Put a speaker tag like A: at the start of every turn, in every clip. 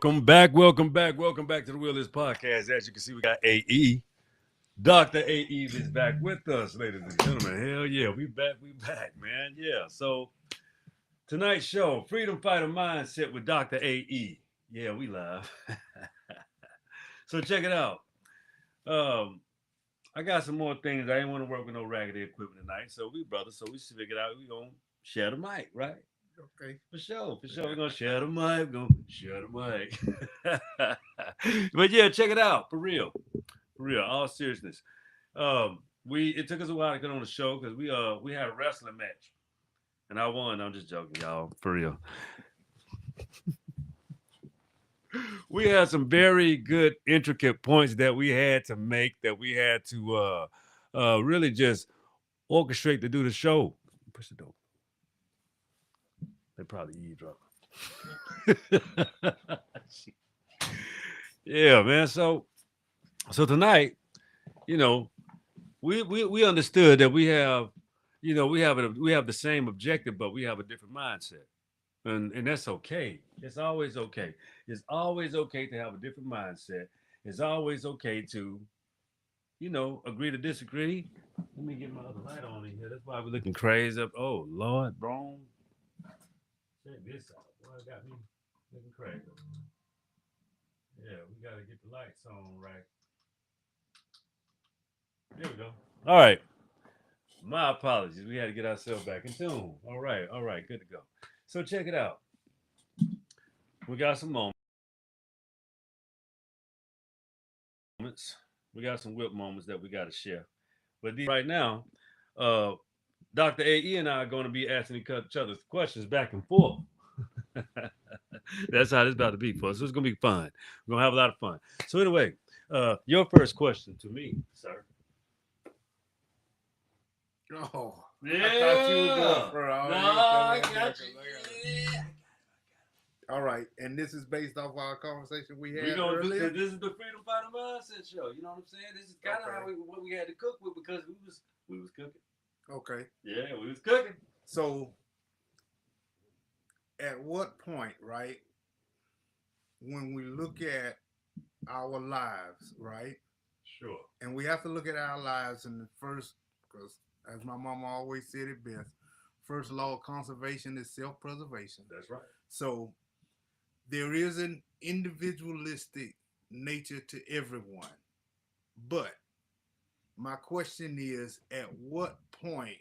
A: welcome back to the Wheelers Podcast. As you can see, we got AE. Dr. AE is back with us, ladies and gentlemen. Hell yeah, we back, man. Yeah, so tonight's show, Freedom Fighter Mindset with Dr. AE. Yeah, we live. So check it out. Um, I got some more things. I ain't want to work with no raggedy equipment tonight, so we brothers, so we figured out we gonna share the mic, right?
B: Okay.
A: For sure, for sure. We're gonna share the mic. We're gonna share the mic. But yeah, check it out. For real. For real. All seriousness. We it took us a while to get on the show because we had a wrestling match. And I won. I'm just joking, y'all. For real. We had some very good intricate points that we had to make, that we had to really just orchestrate to do the show. Push the door. They probably eavesdrop. Yeah, man. So tonight, you know, we understood that we have, we have the same objective, but we have a different mindset, and that's okay. It's always okay. It's always okay to have a different mindset. It's always okay to, agree to disagree. Let me get my other light on in here. That's why we're looking crazy up. Oh Lord, bro, check this out. Boy, it got me looking crazy. Yeah, we got to get the lights on right. There we go. All right. My apologies. We had to get ourselves back in tune. All right, good to go. So check it out. We got some moments. We got some whip moments that we got to share. But these right now, uh, Dr. AE and I are going to be asking each other questions back and forth. That's how this about to be for us. So it's going to be fun. We're going to have a lot of fun. So anyway, your first question to me, sir.
B: Oh, I thought you were going
A: Yeah.
B: for all.
A: No,
B: You were
A: I
B: coming in
A: got
B: there
A: you.
B: 'cause I got it. All right, and this is based off our conversation we
A: We
B: had
A: gonna do
B: earlier.
A: because this is the Freedom Fighter Mindset show. You know what I'm saying? This is kind of
B: Okay.
A: how what we had to cook with because we was cooking.
B: Okay,
A: Yeah, we was cooking.
B: so at what point, right, when we look at our lives, right,
A: Sure.
B: and we have to look at our lives in the first, because as my mama always said it best, first law of conservation is self-preservation.
A: That's right.
B: So there is an individualistic nature to everyone. But my question is, at what point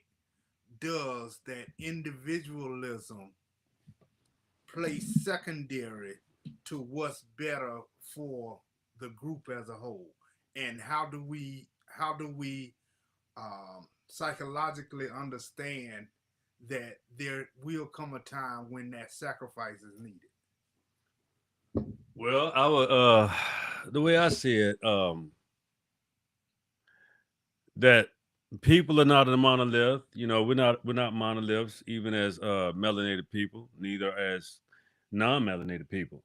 B: does that individualism play secondary to what's better for the group as a whole? And how do we psychologically understand that there will come a time when that sacrifice is needed?
A: Well, I would the way I see it, that people are not a monolith. We're not monoliths, even as melanated people, neither as non-melanated people.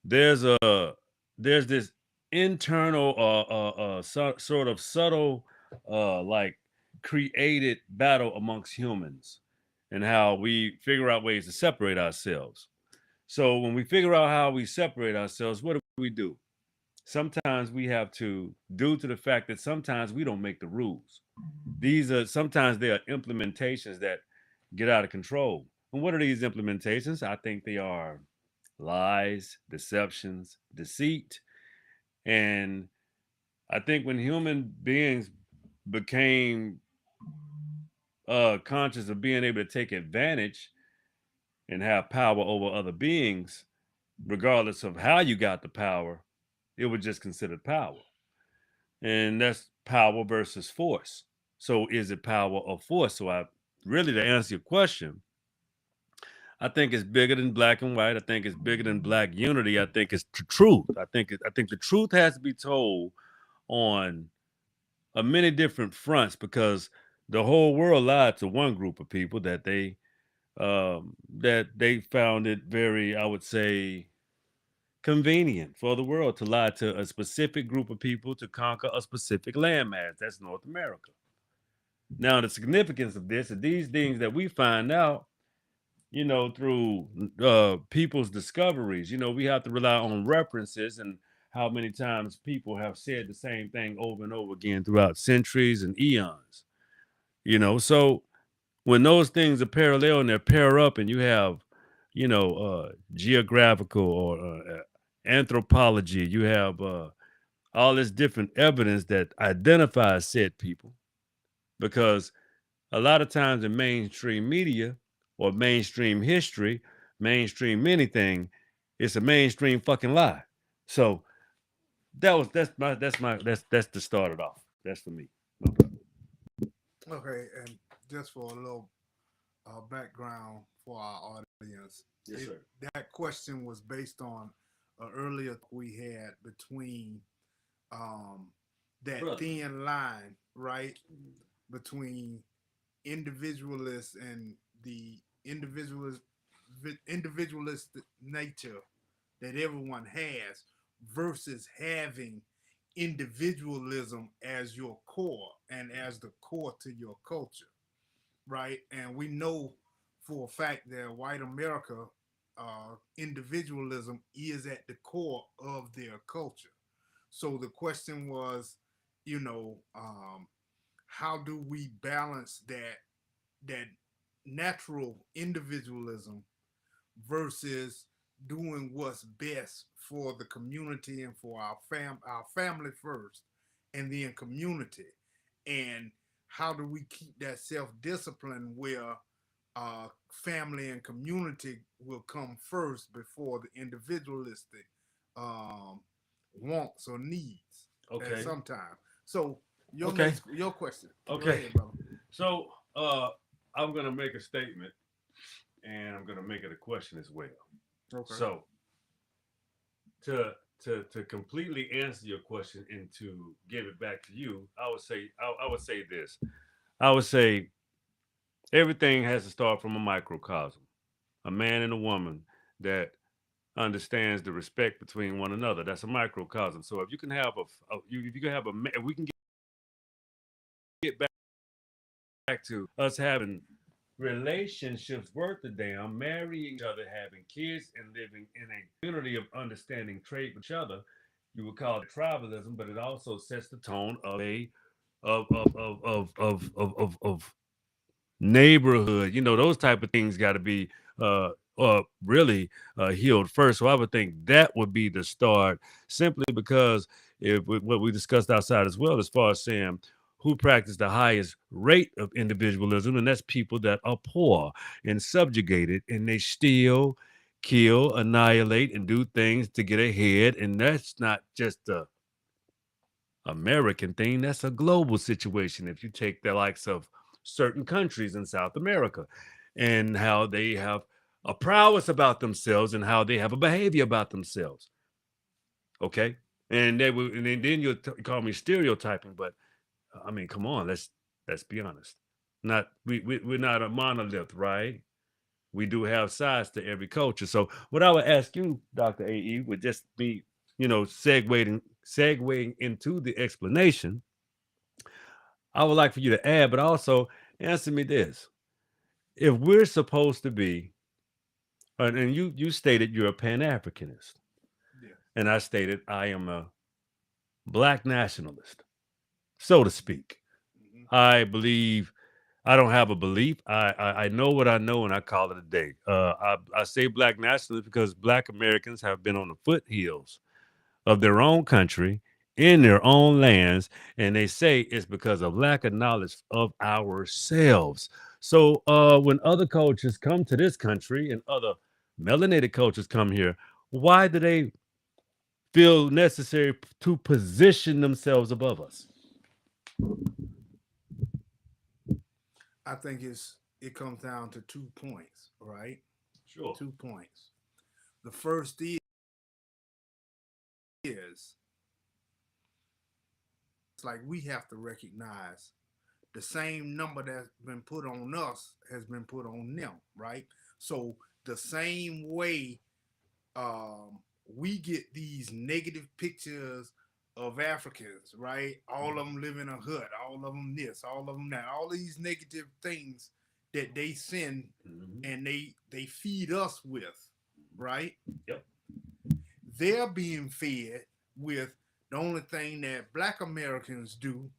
A: There's a there's this internal sort of subtle like created battle amongst humans and how we figure out ways to separate ourselves. So when we figure out how we separate ourselves, what do? Sometimes we have to, due to the fact that sometimes we don't make the rules. These are sometimes they are implementations that get out of control. And what are these implementations? I think they are lies, deceptions, deceit. And I think when human beings became conscious of being able to take advantage and have power over other beings, regardless of how you got the power, it was just considered power. And that's power versus force. So is it power or force? So I really, to answer your question, I think it's bigger than black and white. I think it's bigger than black unity. I think it's the truth. I think the truth has to be told on a many different fronts because the whole world lied to one group of people that they found it very, I would say, convenient for the world to lie to a specific group of people to conquer a specific landmass. That's North America. Now, the significance of this is these things that we find out. through people's discoveries. We have to rely on references and how many times people have said the same thing over and over again throughout centuries and eons. So when those things are parallel and they're pair up, and you have, geographical or anthropology, you have all this different evidence that identifies said people, because a lot of times in mainstream media or mainstream history, mainstream anything, it's a mainstream fucking lie. So that's to start it off. That's for me. No problem.
B: Okay, and just for a little background for our audience,
A: Yes, sir.
B: that question was based on an earlier we had between um, that
A: Brother.
B: thin line, right, between individualists and the individualistic nature that everyone has versus having individualism as your core and as the core to your culture, right? And we know for a fact that white America, individualism is at the core of their culture. So the question was, how do we balance that natural individualism versus doing what's best for the community and for our family first, and then community, and how do we keep that self discipline where family and community will come first before the individualistic um, wants or needs at
A: Okay.
B: some time. So
A: Okay.
B: your question. Go
A: Okay.
B: ahead, brother.
A: So I'm gonna make a statement, and I'm gonna make it a question as well.
B: Okay.
A: So to completely answer your question and to give it back to you, I would say this. I would say everything has to start from a microcosm, a man and a woman that understands the respect between one another. That's a microcosm. So if you can have if you can have if we can get back to us having relationships worth the damn, marrying each other, having kids, and living in a community of understanding trade with each other, you would call it tribalism, but it also sets the tone of a of neighborhood. Those type of things got to be really healed first. So I would think that would be the start, simply because if what we discussed outside as well, as far as saying who practice the highest rate of individualism, and that's people that are poor and subjugated, and they steal, kill, annihilate, and do things to get ahead. And that's not just a American thing. That's a global situation. If you take the likes of certain countries in South America and how they have a prowess about themselves and how they have a behavior about themselves. Okay. And they will, and then you'll call me stereotyping, but I mean, come on, let's be honest. Not we're not a monolith, right? We do have sides to every culture. So what I would ask you, Dr. AE, would just be, segueing into the explanation. I would like for you to add, but also answer me this. If we're supposed to be, and you stated you're a Pan-Africanist,
B: Yeah.
A: and I stated I am a black nationalist, so to speak.
B: Mm-hmm.
A: I believe I don't have a belief. I know what I know, and I call it a day. I say black nationalist because black Americans have been on the foothills of their own country, in their own lands, and they say it's because of lack of knowledge of ourselves. So when other cultures come to this country and other melanated cultures come here, why do they feel necessary to position themselves above us?
B: I think it comes down to 2 points, right?
A: Sure.
B: 2 points. The first is it's like we have to recognize the same number that's been put on us has been put on them, right? So the same way we get these negative pictures of Africans, right? All of them live in a hut, all of them this, all of them that, all these negative things that they send
A: Mm-hmm.
B: and they feed us with, right?
A: Yep.
B: They're being fed with the only thing that black Americans do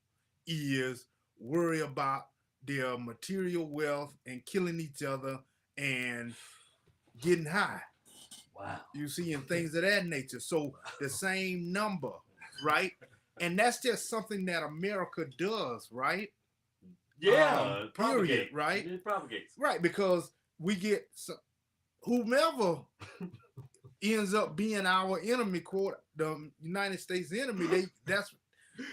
B: is worry about their material wealth and killing each other and getting high.
A: Wow.
B: You see, and things of that nature. So the same number, right? And that's just something that America does, right?
A: Yeah,
B: Period,
A: propagate.
B: right?
A: It propagates.
B: Right, because we get whomever ends up being our enemy, quote, the United States enemy. That's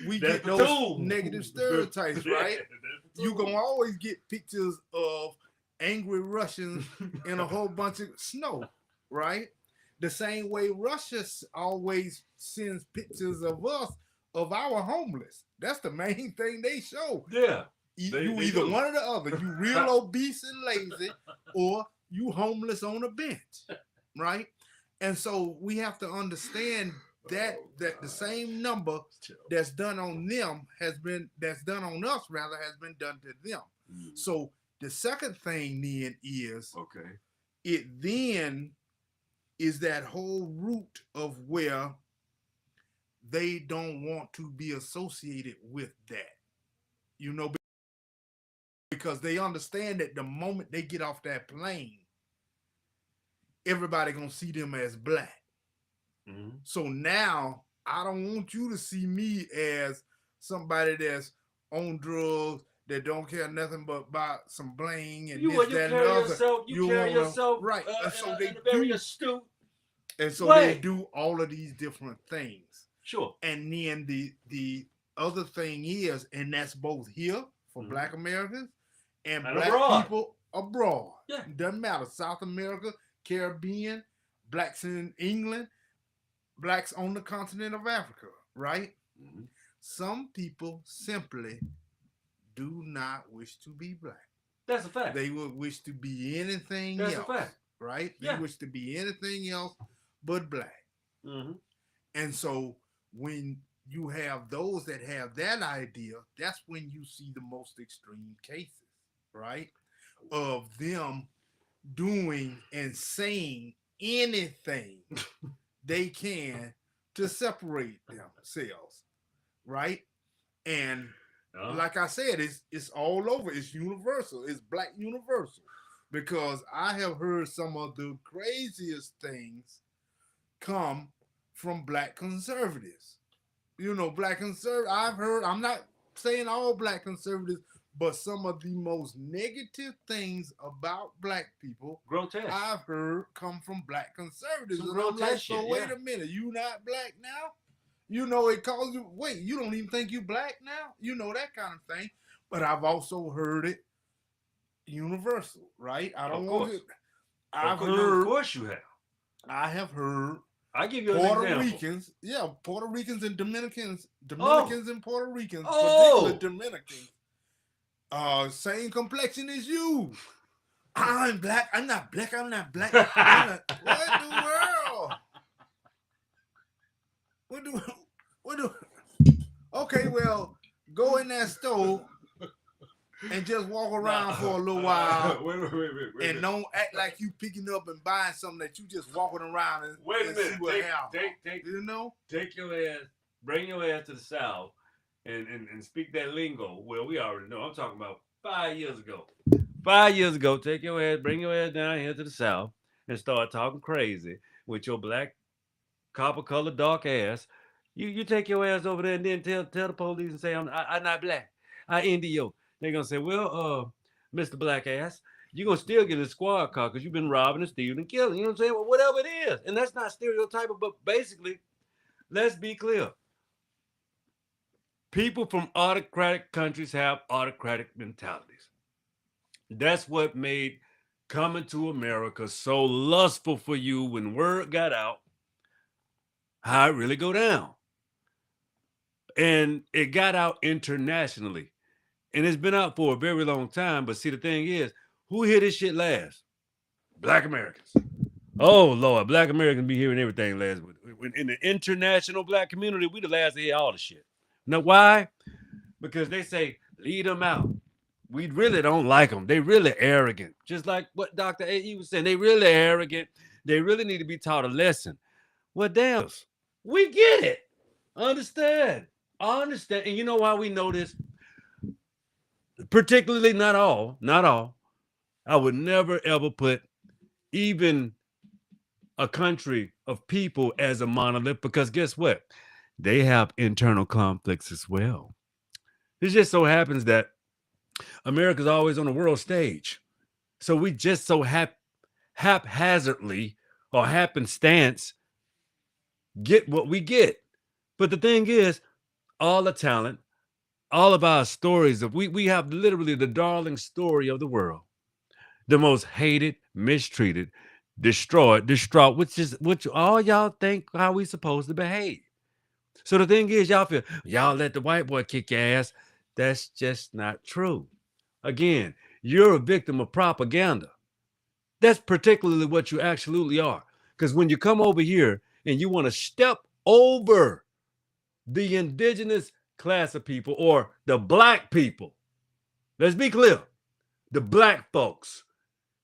B: we
A: That's
B: get
A: the
B: those
A: tool.
B: negative stereotypes, right?
A: That's the
B: You
A: tool.
B: gonna always get pictures of angry Russians in a whole bunch of snow, right? The same way Russia always sends pictures of us, of our homeless. That's the main thing they show.
A: Yeah.
B: You
A: They
B: either
A: do.
B: one or the other. You real obese and lazy, or you homeless on a bench, right? And so we have to understand that the same number that's done on them that's done on us rather has been done to them. So the second thing then is
A: Okay.
B: it then is that whole root of where they don't want to be associated with that. You know, because they understand that the moment they get off that plane, everybody gonna see them as black.
A: Mm-hmm.
B: So now I don't want you to see me as somebody that's on drugs that don't care nothing but about some bling and this,
A: You
B: that, and the
A: carry
B: other.
A: yourself. You
B: You
A: carry
B: wanna
A: yourself
B: right. And so they
A: in a very
B: do
A: astute
B: and so they
A: way.
B: do all of these different things.
A: Sure.
B: And then the other thing is, and that's both here for black Americans and black
A: abroad.
B: people abroad.
A: Yeah.
B: Doesn't matter. South America, Caribbean, blacks in England, blacks on the continent of Africa, right?
A: Mm-hmm.
B: Some people simply do not wish to be black.
A: That's a fact.
B: They would wish to be anything
A: That's
B: else.
A: a fact.
B: Right? They
A: Yeah.
B: wish to be anything else but black.
A: Mm-hmm.
B: And so when you have those that have that idea, that's when you see the most extreme cases, right? Of them doing and saying anything they can to separate themselves, right? And like I said, it's all over. It's universal. It's black universal. Because I have heard some of the craziest things come from black conservatives. You know, black conservatives, I've heard, I'm not saying all black conservatives, but some of the most negative things about black people
A: grotesque
B: I've heard come from black conservatives.
A: Some
B: and I'm like,
A: shit,
B: so wait a minute, you not black now? You know, it calls you, wait, you don't even think you black now? You know, that kind of thing. But I've also heard it universal, right? I don't want to. I've heard.
A: Of course you have.
B: I have heard.
A: I give you
B: Puerto
A: an example.
B: Ricans, yeah, Puerto Ricans and Dominicans and Puerto Ricans, particularly Dominicans, same complexion as you. I'm black. I'm not black. I'm not black. What in the world? What do? Okay, well, go in that store and just walk around for a little while.
A: Wait.
B: And don't act like you picking up and buying something that you just walking around and
A: wait a minute.
B: See what happens.
A: You know? Take your ass, bring your ass to the South and speak that lingo. Well, we already know. I'm talking about 5 years ago. 5 years ago, take your ass, bring your ass down here to the South and start talking crazy with your black, copper-colored, dark ass. You take your ass over there and then tell the police and say, I'm not black. I Indio. They're going to say, well, Mr. Black Ass, you're going to still get a squad car because you've been robbing and stealing and killing. You know what I'm saying? Well, whatever it is. And that's not stereotyping, but basically, let's be clear. People from autocratic countries have autocratic mentalities. That's what made coming to America so lustful for you when word got out how it really go down. And it got out internationally. And it's been out for a very long time. But see, the thing is, who hear this shit last? Black Americans. Oh, Lord, Black Americans be hearing everything last. In the international black community, we the last to hear all the shit. Now, why? Because they say, lead them out. We really don't like them. They really arrogant. Just like what Dr. A.E. was saying. They really arrogant. They really need to be taught a lesson. Well, damn, we get it. Understand. I understand. And you know why we know this? Particularly not all. I would never ever put even a country of people as a monolith because guess what? They have internal conflicts as well. It just so happens that America's always on the world stage. So we just so haphazardly or happenstance get what we get. But the thing is, all the talent, all of our stories of we have literally the darling story of the world, the most hated, mistreated, destroyed, distraught, which all y'all think how we supposed to behave. So the thing is, y'all feel y'all let the white boy kick your ass. That's just not true. Again, you're a victim of propaganda. That's particularly what you absolutely are. Because when you come over here and you want to step over the indigenous class of people or the black people, let's be clear, the black folks,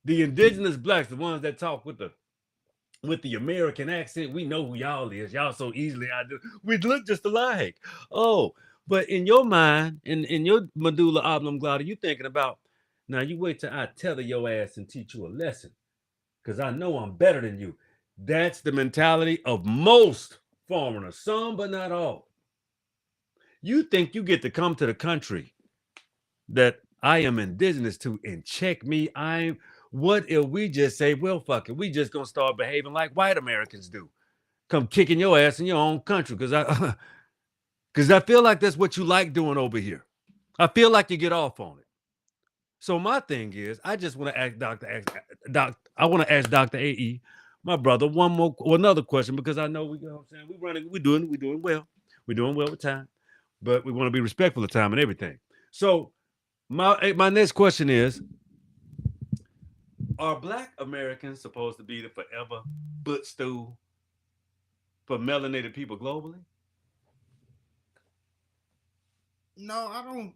A: the indigenous blacks, the ones that talk with the American accent, we know who y'all is. Y'all so easily I do. We look just alike. Oh, but in your mind, in your medulla oblongata, you thinking about now. You wait till I tether your ass and teach you a lesson, because I know I'm better than you. That's the mentality of most foreigners, some but not all. You think you get to come to the country that I am indigenous to and check me? I'm what if we just say, well, fuck it, we just gonna start behaving like white Americans do? Come kicking your ass in your own country because I because I feel like that's what you like doing over here. I feel like you get off on it. So my thing is, I just want to ask I want to ask Dr. AE, my brother, another question because I know we you know what I'm saying we're doing well. We're doing well with time, but we want to be respectful of time and everything. So my next question is, are black Americans supposed to be the forever footstool for melanated people globally?
B: No, I don't.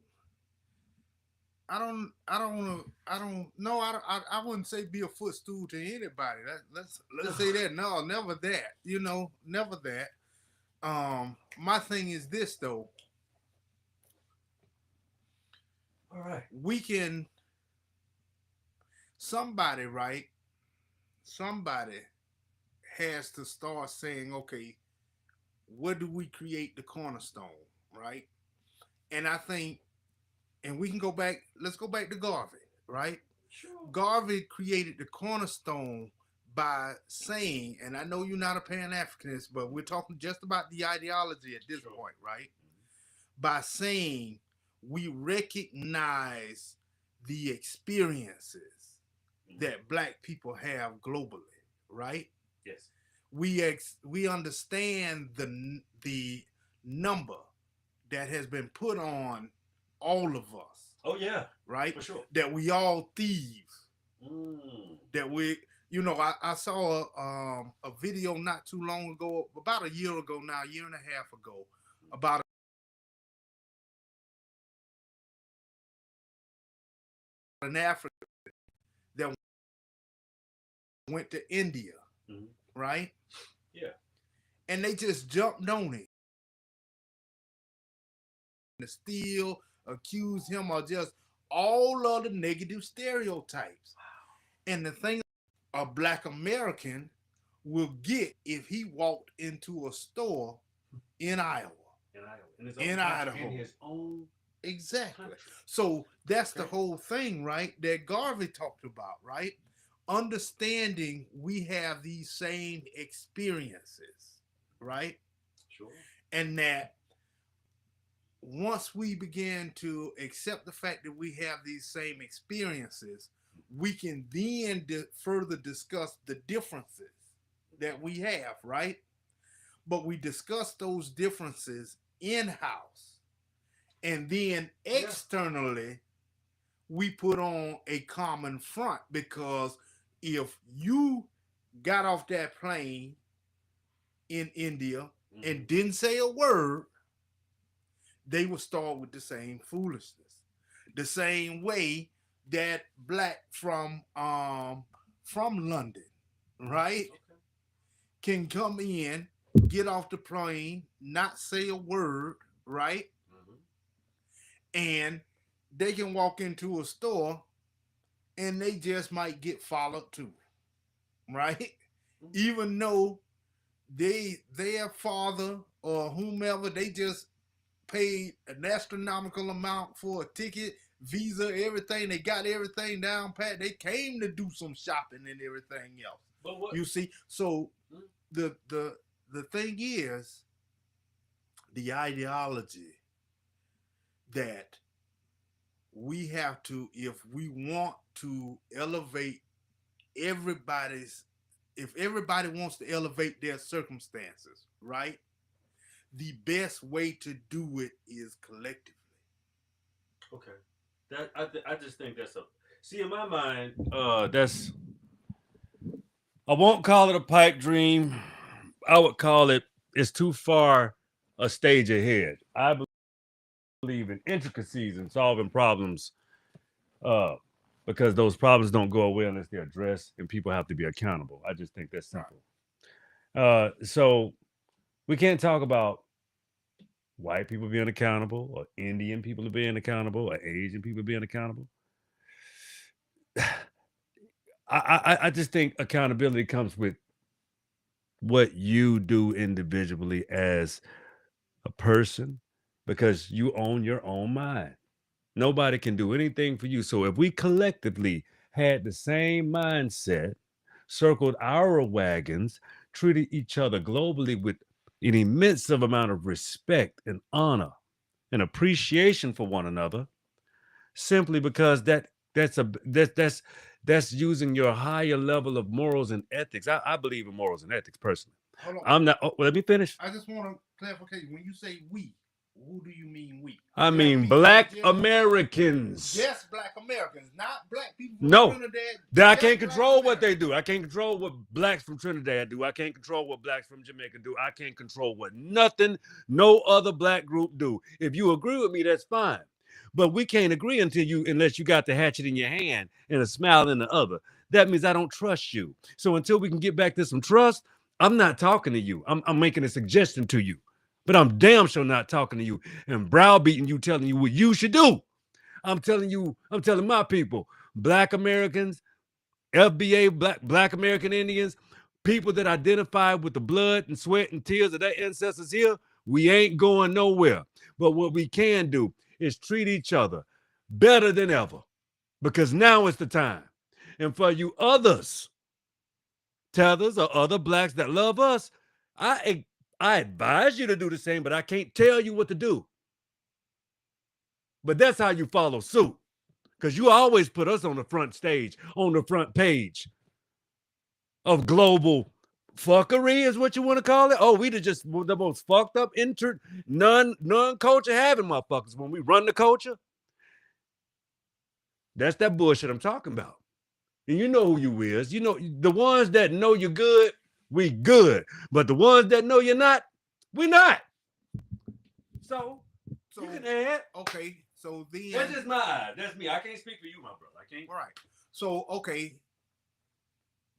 B: No, I wouldn't say be a footstool to anybody. Let's say that. No, never that. Never that. My thing is this though.
A: All right.
B: We can somebody right. Somebody has to start saying, okay, where do we create the cornerstone, right? And I think, and we can go back. Let's go back to Garvey, right?
A: Sure.
B: Garvey created the cornerstone by saying, and I know you're not a Pan Africanist, but we're talking just about the ideology at this point, right? By saying we recognize the experiences that black people have globally, right?
A: Yes.
B: We understand the number that has been put on all of us,
A: Oh yeah,
B: right?
A: for sure.
B: That we all thieves.
A: Mm.
B: That I saw a video not too long ago, about a year ago now, a year and a half ago, about an African that went to India, right?
A: Yeah.
B: And they just jumped on it to steal, accuse him of just all of the negative stereotypes. And the thing a black American will get if he walked into a store in Iowa. In Idaho.
A: In his own
B: Exactly.
A: country.
B: So that's the whole thing, right? That Garvey talked about, right? Understanding we have these same experiences, right?
A: Sure.
B: And that once we begin to accept the fact that we have these same experiences, we can then further discuss the differences that we have, right? But we discuss those differences in house. And then externally, we put on a common front because if you got off that plane in India and didn't say a word, they would start with the same foolishness. the same way that black from London, right,
A: Okay.
B: can come in, get off the plane, not say a word, right,
A: Mhm.
B: and they can walk into a store and they just might get followed too, right?
A: Mhm.
B: Even though their father or whomever, they just paid an astronomical amount for a ticket, visa, everything. They got everything down pat. They came to do some shopping and everything else.
A: But what?
B: You see, so
A: Mhm.
B: the thing is the ideology that we have to, if we want to elevate everybody's, if everybody wants to elevate their circumstances, right? The best way to do it is collectively.
A: Okay. I just think that's a. See, in my mind, that's. I won't call it a pipe dream. I would call it. It's too far a stage ahead. I believe in intricacies and solving problems, uh, because those problems don't go away unless they're addressed, and people have to be accountable. I just think that's
B: Right.
A: simple. So we can't talk about white people being accountable, or Indian people being accountable, or Asian people being accountable. I just think accountability comes with what you do individually as a person, because you own your own mind. Nobody can do anything for you. So if we collectively had the same mindset, circled our wagons, treated each other globally with an immense amount of respect and honor and appreciation for one another, simply because that's using your higher level of morals and ethics. I believe in morals and ethics personally.
B: Hold on.
A: I'm not. Oh, let me finish.
B: I just want to clarify. When you say we, who do you mean we?
A: I
B: Black
A: mean,
B: people in
A: black
B: general?
A: Americans.
B: Just black Americans, not black people from
A: No,
B: Trinidad.
A: that I can't
B: Just black
A: control what they
B: Americans.
A: do. I can't control what blacks from Trinidad do. I can't control what blacks from Jamaica do. I can't control what nothing, no other black group do. If you agree with me, that's fine. But we can't agree unless you got the hatchet in your hand and a smile in the other. That means I don't trust you. So until we can get back to some trust, I'm not talking to you. I'm making a suggestion to you. But I'm damn sure not talking to you and browbeating you, telling you what you should do. I'm telling my people, black Americans, FBA, black American Indians, people that identify with the blood and sweat and tears of their ancestors here, we ain't going nowhere. But what we can do is treat each other better than ever, because now is the time. And for you others, tethers or other blacks that love us, I I advise you to do the same, but I can't tell you what to do. But that's how you follow suit. Because you always put us on the front stage, on the front page of global fuckery, is what you want to call it. Oh, we just the most fucked up non-culture having motherfuckers. When we run the culture, that's that bullshit I'm talking about. And you know who you is. You know the ones that know you're good, we good. But the ones that know you're not, we not. So
B: So
A: you can add.
B: okay, so then
A: That's just my. That's me. I can't speak for you, my brother. I can't.
B: all right. So okay,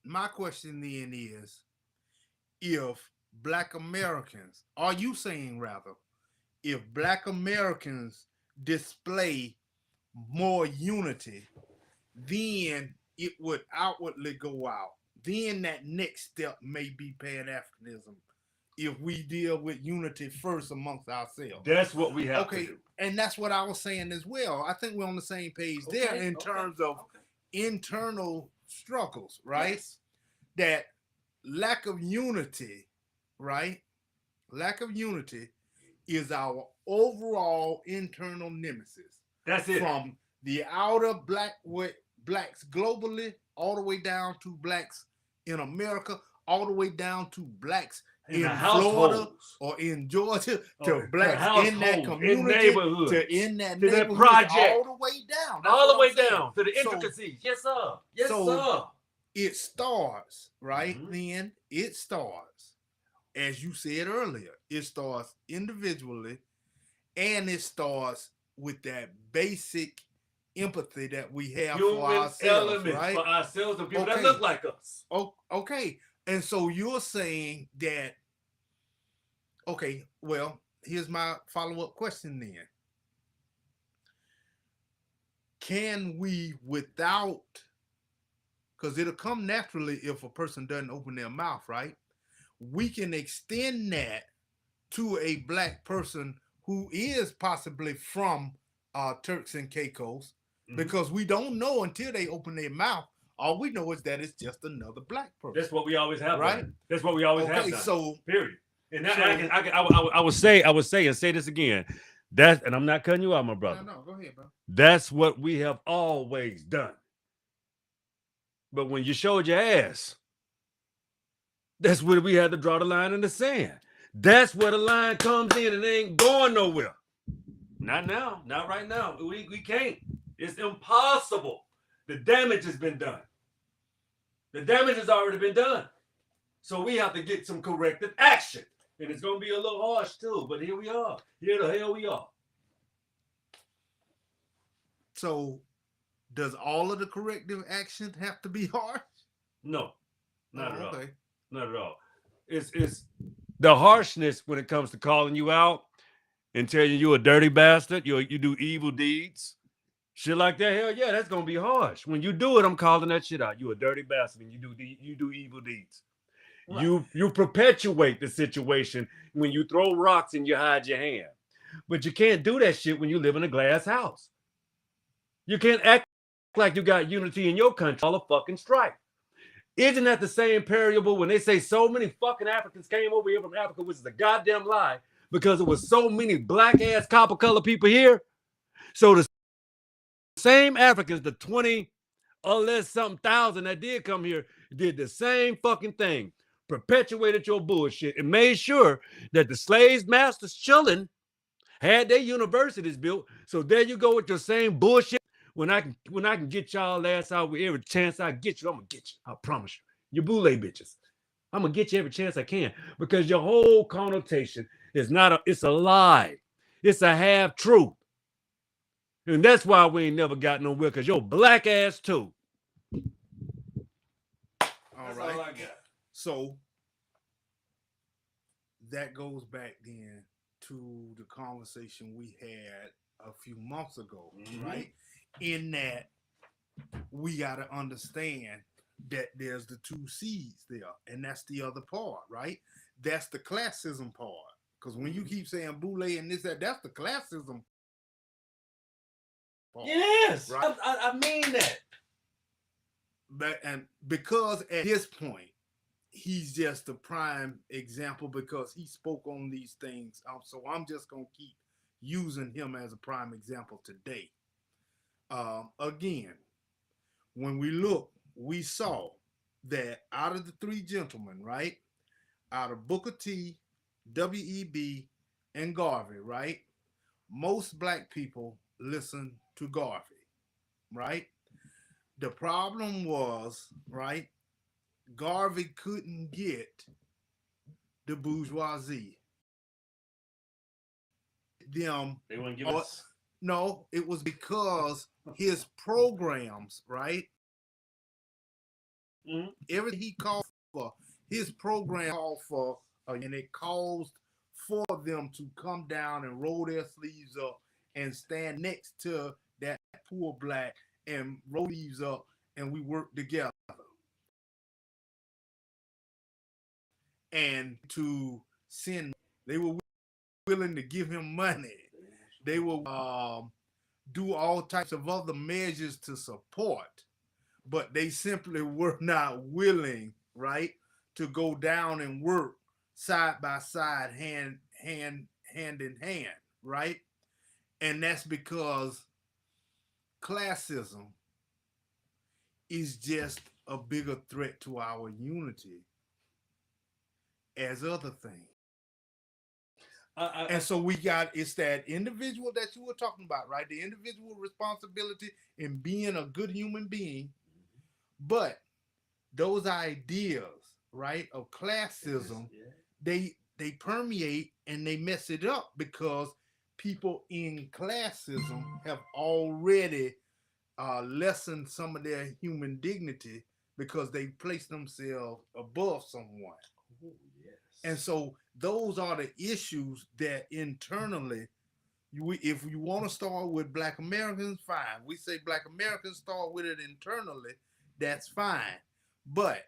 B: my question then is, if black Americans, are you saying rather, if black Americans display more unity, then it would outwardly go out. Then that next step may be Pan Africanism if we deal with unity first amongst ourselves.
A: That's what we have to
B: Okay,
A: do.
B: and that's what I was saying as well. I think we're on the same page there in terms of internal struggles, right?
A: Yes.
B: That lack of unity, right? Lack of unity is our overall internal nemesis.
A: That's it.
B: From the outer blacks globally, all the way down to blacks in America, all the way down to blacks
A: In the
B: in Florida
A: households,
B: or in Georgia,
A: or
B: to
A: to
B: blacks in that
A: households, in
B: community,
A: neighborhoods,
B: to in that
A: to that
B: neighborhood, all
A: project,
B: the way down. That's
A: all
B: what
A: the
B: I'm
A: way
B: saying.
A: down to the
B: So,
A: intricacies. Yes, sir. Yes,
B: so
A: sir.
B: it starts, right?
A: Mhm.
B: Then it starts, as you said earlier, it starts individually, and it starts with that basic empathy that we have
A: human
B: for ourselves,
A: elements
B: right?
A: for ourselves and people that look like us.
B: Oh, okay. And so you're saying that, okay, well, here's my follow-up question then. Can we, without, because it'll come naturally if a person doesn't open their mouth, right? We can extend that to a black person who is possibly from Turks and Caicos, because we don't know until they open their mouth. All we know is that it's just another black person.
A: That's what we always have,
B: right?
A: done. That's what we always have done.
B: So
A: period. And I would say and say this again. That, and I'm not cutting you out, my brother.
B: No, go ahead, bro.
A: That's what we have always done. But when you showed your ass, that's where we had to draw the line in the sand. That's where the line comes in and it ain't going nowhere. Not now. Not right now. We can't. It's impossible. The damage has been done. The damage has already been done. So we have to get some corrective action. And it's going to be a little harsh too, but here we are. Here the hell we are.
B: So does all of the corrective action have to be harsh?
A: No, not at all.
B: Okay.
A: Not at all. It's the harshness when it comes to calling you out and telling you a dirty bastard, you do evil deeds, shit like that. Hell yeah, that's gonna be harsh. When you do it, I'm calling that shit out. You a dirty bastard and you do evil deeds. Right. You perpetuate the situation when you throw rocks and you hide your hand. But you can't do that shit when you live in a glass house. You can't act like you got unity in your country, all a fucking strife. Isn't that the same parable when they say so many fucking Africans came over here from Africa, which is a goddamn lie, because it was so many black ass copper color people here? So the same Africans, the 20 or less something thousand that did come here, did the same fucking thing, perpetuated your bullshit and made sure that the slaves masters children had their universities built. So there you go with your same bullshit. When I can get y'all ass out with every chance I get you, I'm gonna get you. I promise you. You boule bitches. I'm gonna get you every chance I can, because your whole connotation is it's a lie. It's a half truth. And that's why we ain't never got nowhere, because you're black ass too.
B: All right. All I got. So that goes back then to the conversation we had a few months ago, right? In that we got to understand that there's the two C's there, and that's the other part, right? That's the classism part. Because when you keep saying boule and this, that's the classism part.
A: Yes, right? I mean that.
B: But, and because at this point, he's just a prime example because he spoke on these things. So I'm just going to keep using him as a prime example today. Again, when we look, we saw that out of the three gentlemen, right, out of Booker T, W.E.B., and Garvey, right, most black people listen to Garvey, right? The problem was, right, Garvey couldn't get the bourgeoisie.
A: They wouldn't give us.
B: No, it was because his programs, right? Everything he called for, his program called for, and it caused for them to come down and roll their sleeves up and stand next to that poor black and roll sleeves up, and we work together. And to send, they were willing to give him money. They will do all types of other measures to support, but they simply were not willing, right, to go down and work side by side, hand in hand, right? And that's because classism is just a bigger threat to our unity as other things. And so we got, it's that individual that you were talking about, right? The individual responsibility in being a good human being. But those ideas, right, of classism, they permeate and they mess it up because people in classism have already lessen some of their human dignity because they place themselves above someone.
A: Oh,
B: And
A: yes.
B: so those are the issues that internally, if you want to start with Black Americans, fine. We say Black Americans start with it internally, that's fine. But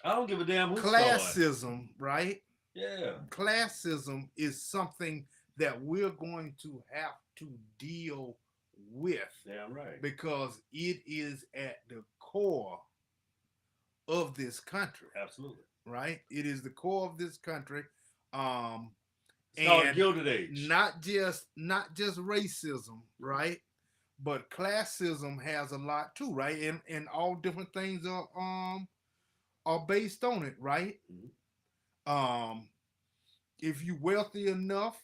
A: I don't give a damn who started.
B: classism, right?
A: Yeah.
B: Classism is something that we're going to have to deal with
A: Damn right.
B: because it is at the core of this country,
A: Absolutely.
B: right? It is the core of this country. Um,
A: It's called the
B: and
A: Gilded Age.
B: not just racism, right? But classism has a lot too, right? And all different things are based on it, right? Um, if you wealthy enough,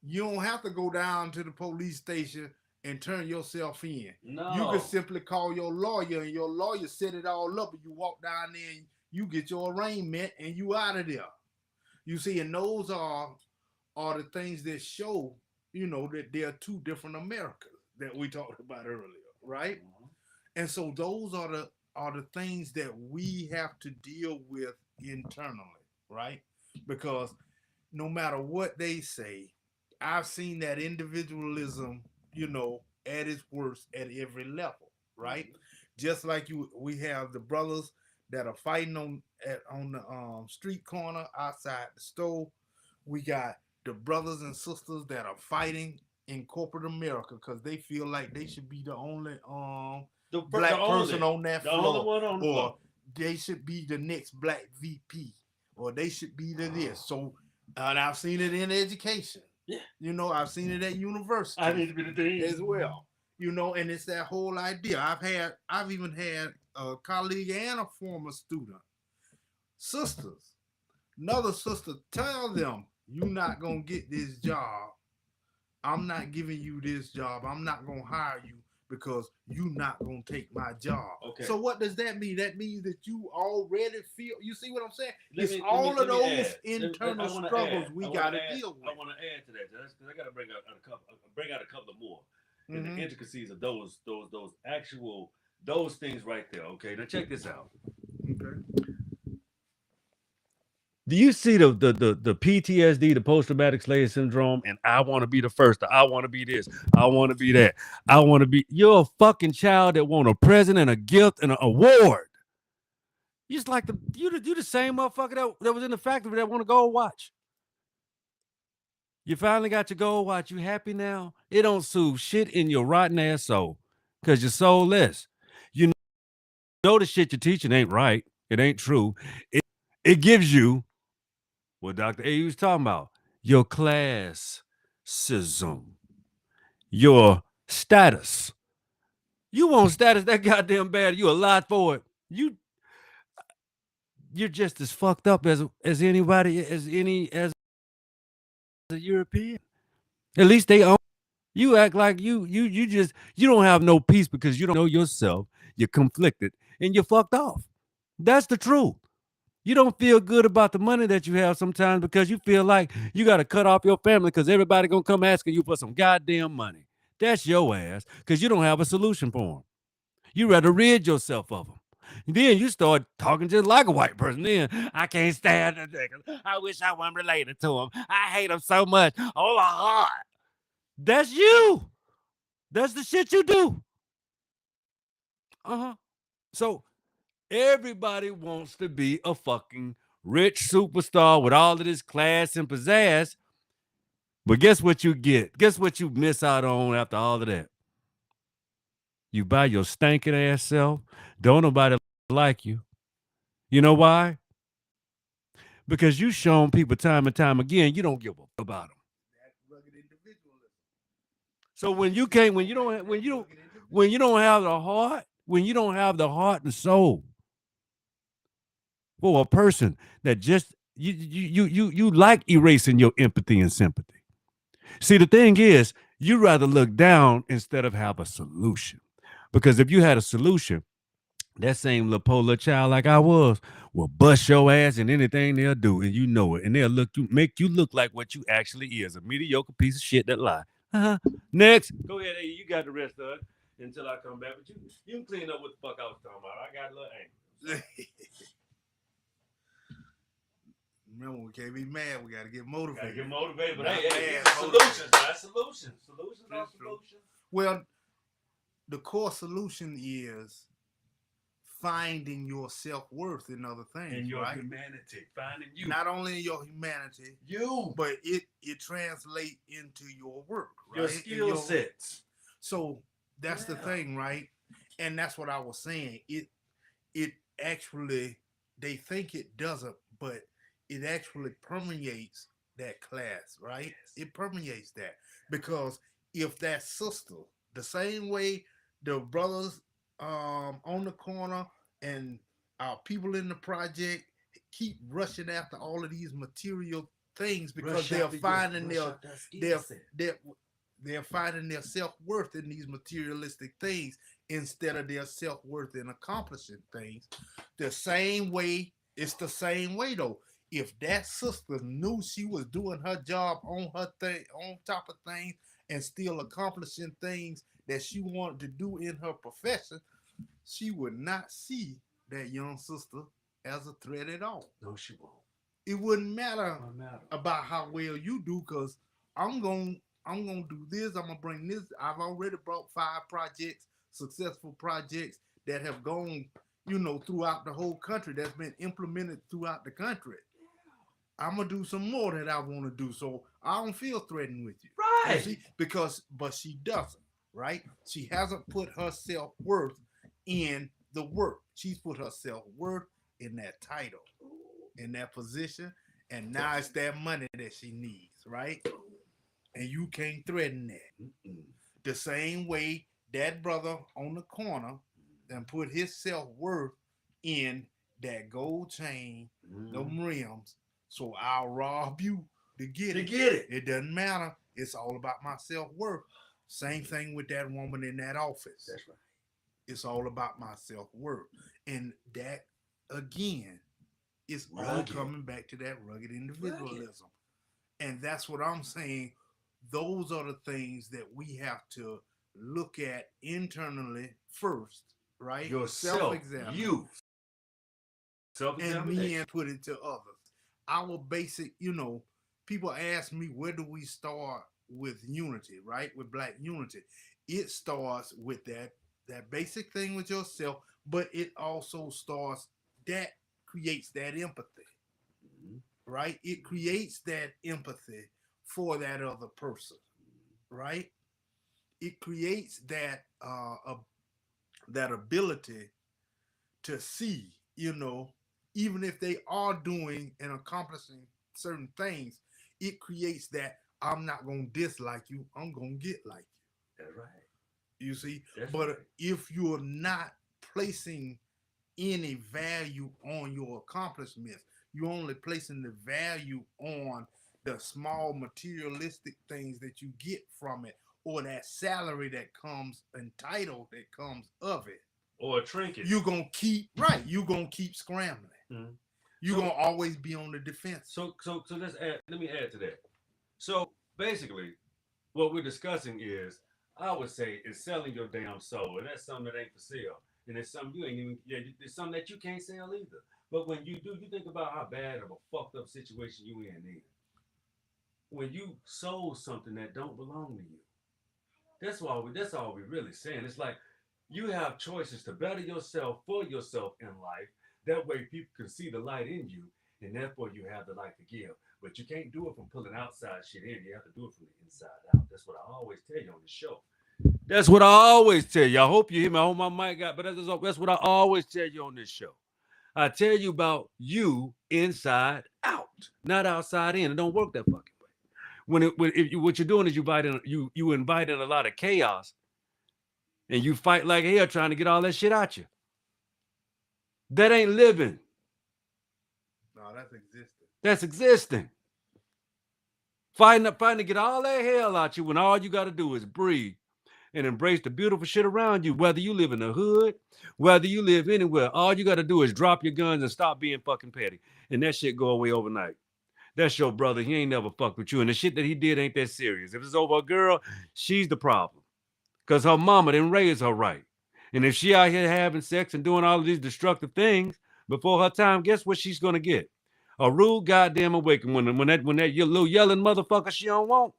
B: you don't have to go down to the police station and turn yourself in.
A: No.
B: You can simply call your lawyer and your lawyer set it all up and you walk down there and you get your arraignment and you out of there. You see, and those are the things that show, that there are two different Americas that we talked about earlier, right?
A: Mm-hmm.
B: And so those are the things that we have to deal with internally, right? Because no matter what they say, I've seen that individualism, at its worst at every level, right? Just like we have the brothers that are fighting on the street corner outside the store. We got the brothers and sisters that are fighting in corporate America because they feel like they should be the only black person on that
A: the only
B: floor,
A: one on the
B: or
A: floor.
B: they should be the next black VP, or they should be the this. So, and I've seen it in education.
A: Yeah.
B: I've seen it at university.
A: I need to be the dean
B: as well. And it's that whole idea. I've even had a colleague and a former student, sisters, another sister tell them, "You're not gonna get this job. I'm not giving you this job. I'm not gonna hire you because you're not gonna take my job."
A: Okay.
B: So what does that mean? That means that you already feel. You see what I'm saying?
A: Let
B: It's
A: me
B: all of those
A: add.
B: internal
A: I wanna
B: struggles
A: add.
B: we
A: I
B: got
A: wanna
B: to
A: add.
B: deal with.
A: I want to add to that, Judge, because I got to bring out a couple of more in the
B: Mhm.
A: intricacies of those actual those things right there. Okay, now check this out.
B: Okay.
A: Do you see the PTSD, the post traumatic slave syndrome, and I want to be the first, I want to be this, I want to be that, I want to be. You're a fucking child that want a present and a gift and an award. You just like you the same motherfucker that was in the factory that want to go watch. You finally got your gold watch. You happy now? It don't soothe shit in your rotten ass soul. Cause you're soulless. You know the shit you're teaching ain't right. It ain't true. It gives you what Dr. A was talking about. Your classism. Your status. You want status that goddamn bad. You a lot for it. You're just as fucked up as anybody as a European. At least they own. You act like you don't have no peace because you don't know yourself. You're conflicted and you're fucked off. That's the truth. You don't feel good about the money that you have sometimes because you feel like you got to cut off your family because everybody gonna come asking you for some goddamn money. That's your ass because you don't have a solution for them. You rather rid yourself of them. Then you start talking just like a white person. Then I can't stand the niggas. I wish I wasn't related to them. I hate them so much. Oh my God. That's you. That's the shit you do. Uh-huh. So everybody wants to be a fucking rich superstar with all of this class and pizzazz. But guess what you get? Guess what you miss out on after all of that? You buy your stinking ass self. Don't nobody like you. You know why? Because you shown people time and time again you don't give a fuck about them.
B: That rugged individualism.
A: So when you can't, when you don't have the heart, when you don't have the heart and soul for a person that just you like erasing your empathy and sympathy. See, the thing is, you rather look down instead of have a solution. Because if you had a solution, that same little polar child like I was will bust your ass in anything they'll do, and you know it. And they'll make you look like what you actually is, a mediocre piece of shit that lie. Uh-huh. Next. Go ahead, hey, you got the rest of it. until I come back. But you can clean up what the fuck I was talking about. I got a little angry.
B: Remember, we can't be mad. We got to get motivated.
A: Got to get motivated. But hey, solutions, man. Solutions are solutions.
B: Well, the core solution is finding your self-worth in other things.
A: In your
B: right?
A: humanity. Finding you.
B: Not only in your humanity.
A: You.
B: But it translates into your work. Right?
A: Your skill sets.
B: So that's the thing, right? And that's what I was saying. It actually, they think it doesn't, but it actually permeates that class, right? Yes. It permeates that. Because if that sister, the same way the brothers on the corner and our people in the project keep rushing after all of these material things because they're finding they're finding their self-worth in these materialistic things instead of their self-worth in accomplishing things. The same way, it's the same way though. If that sister knew she was doing her job on her thing, on top of things, and still accomplishing things that she wanted to do in her profession, she would not see that young sister as a threat at all.
A: No, she won't.
B: It wouldn't matter about how well you do, because I'm gonna do this. I'm gonna bring this. I've already brought 5 projects, successful projects that have gone, throughout the whole country. That's been implemented throughout the country. I'm gonna do some more that I want to do, so I don't feel threatened with you,
A: right?
B: But she doesn't, right? She hasn't put her self-worth in the work. She's put her self-worth in that title, in that position, and now it's that money that she needs, right? And you can't threaten that. The same way that brother on the corner then put his self-worth in that gold chain, them rims. So I'll rob you to get it. It doesn't matter. It's all about my self-worth. Same thing with that woman in that office.
A: That's right.
B: It's all about my self-worth. And that, again, is all coming back to that rugged individualism. And that's what I'm saying. Those are the things that we have to look at internally first, right?
A: Yourself,
B: self-examine.
A: You. Self-examination.
B: And then put it to others. Our basic, people ask me, where do we start with unity, right? With Black unity. It starts with that basic thing with yourself, but it also that creates that empathy, right? It creates that empathy for that other person, right? It creates that that ability to see, even if they are doing and accomplishing certain things, it creates that I'm not going to dislike you, I'm going to get like you.
A: That's right.
B: You see? But if you're not placing any value on your accomplishments, you're only placing the value on the small materialistic things that you get from it, or that salary that comes, entitled that comes of it,
A: or a trinket,
B: you're gonna keep scrambling. You're gonna always be on the defense.
A: So let me add to that. So basically, what we're discussing is, I would say, is selling your damn soul, and that's something that ain't for sale, and it's something you ain't even. It's something that you can't sell either. But when you do, you think about how bad of a fucked up situation you in then. When you sold something that don't belong to you, that's all we really saying. It's like you have choices to better yourself for yourself in life. That way, people can see the light in you, and therefore you have the light to give. But you can't do it from pulling outside shit in. You have to do it from the inside out. That's what I always tell you on the show. That's what I always tell you. I hope you hear me. I hope my mic got, but that's what I always tell you on this show. I tell you about you inside out, not outside in. It don't work that fucking way. What you're doing is you invite in a lot of chaos, and you fight like hell trying to get all that shit out you. That ain't living.
B: No, that's existing.
A: That's existing. Fighting to get all that hell out you when all you got to do is breathe and embrace the beautiful shit around you. Whether you live in the hood, whether you live anywhere, all you got to do is drop your guns and stop being fucking petty. And that shit go away overnight. That's your brother. He ain't never fucked with you. And the shit that he did ain't that serious. If it's over a girl, she's the problem. because her mama didn't raise her right. And if she out here having sex and doing all of these destructive things before her time, guess what she's gonna get? A rude goddamn awakening when that little yelling motherfucker she don't want.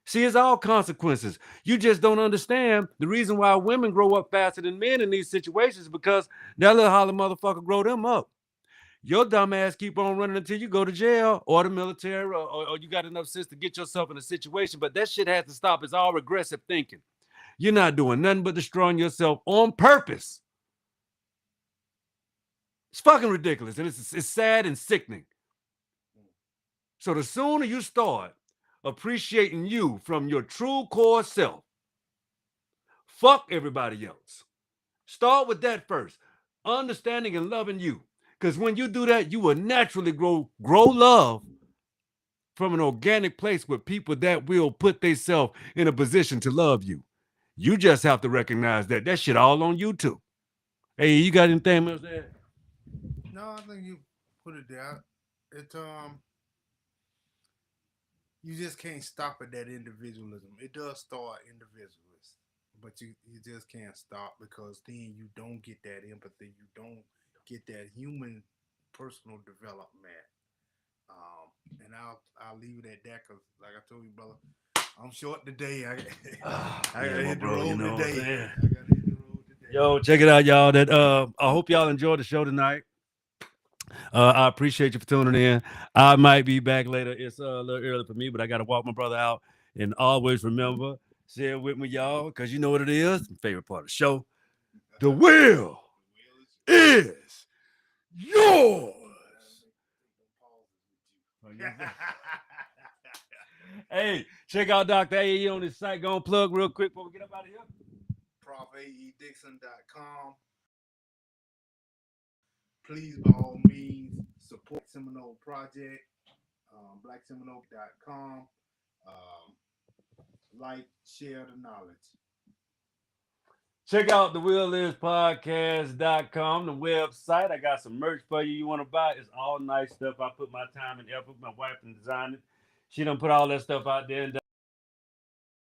A: See, it's all consequences. You just don't understand the reason why women grow up faster than men in these situations because that little holler motherfucker grow them up. Your dumb ass keep on running until you go to jail or the military or you got enough sense to get yourself in a situation. But that shit has to stop. It's all regressive thinking. You're not doing nothing but destroying yourself on purpose. It's fucking ridiculous. And it's sad and sickening. So the sooner you start appreciating you from your true core self, fuck everybody else. Start with that first. Understanding and loving you. Because when you do that, you will naturally grow love from an organic place with people that will put themselves in a position to love you. You just have to recognize that that shit all on you too. Hey, you got anything else there?
B: No, I think you put it there. It you just can't stop at that individualism. It does start individualist, but you just can't stop because then you don't get that empathy. You don't get that human personal development. And I'll leave it at that because, like I told you, brother, I'm short today. I gotta hit the road today.
A: Yo, check it out, y'all. That I hope y'all enjoyed the show tonight. I appreciate you for tuning in. I might be back later. It's a little early for me, but I got to walk my brother out. And always remember, share with me, y'all, because you know what it is. Favorite part of the show. The wheel is yours. Hey, check out Dr. AE on his site. Go and plug real quick before we get up out of here.
B: ProfAEDixon.com. Please, by all means, support Seminole Project, blackseminole.com. Like, share the knowledge.
A: Check out the WillIsPodcast.com, the website. I got some merch for you. You want to buy? It's all nice stuff. I put my time and effort. My wife and designed it. She done put all that stuff out there and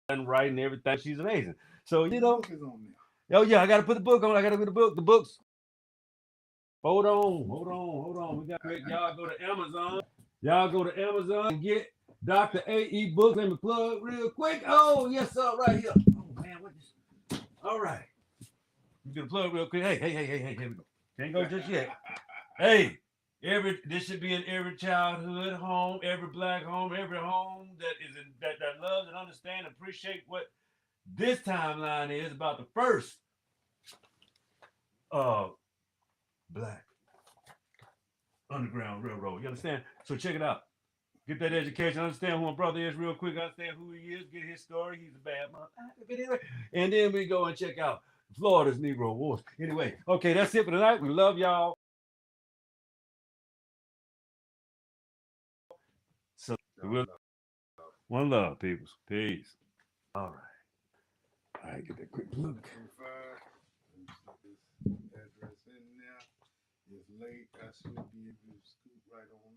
A: done right and everything. She's amazing. So you know. Oh yeah, I got to put the book on. I got to put the book. The books. Hold on. We got y'all go to Amazon. Y'all go to Amazon and get Dr. AE books. Let me plug real quick. Oh yes, sir, right here. Oh man, what this? All right. You can plug real quick. Hey, here we go. Can't go just yet. Hey, this should be in every childhood home, every black home, every home that is that loves and understands and appreciate what this timeline is about the first black underground railroad. You understand? So check it out. Get that education. Understand who my brother is real quick. Understand who he is. Get his story. He's a bad man. And then we go and check out Florida's Negro Wars. Anyway, okay, that's it for tonight. We love y'all. So one love, peoples. Peace. All right. All right, get that quick plug.
B: Address in there. It's late. I should be able to scoot right on.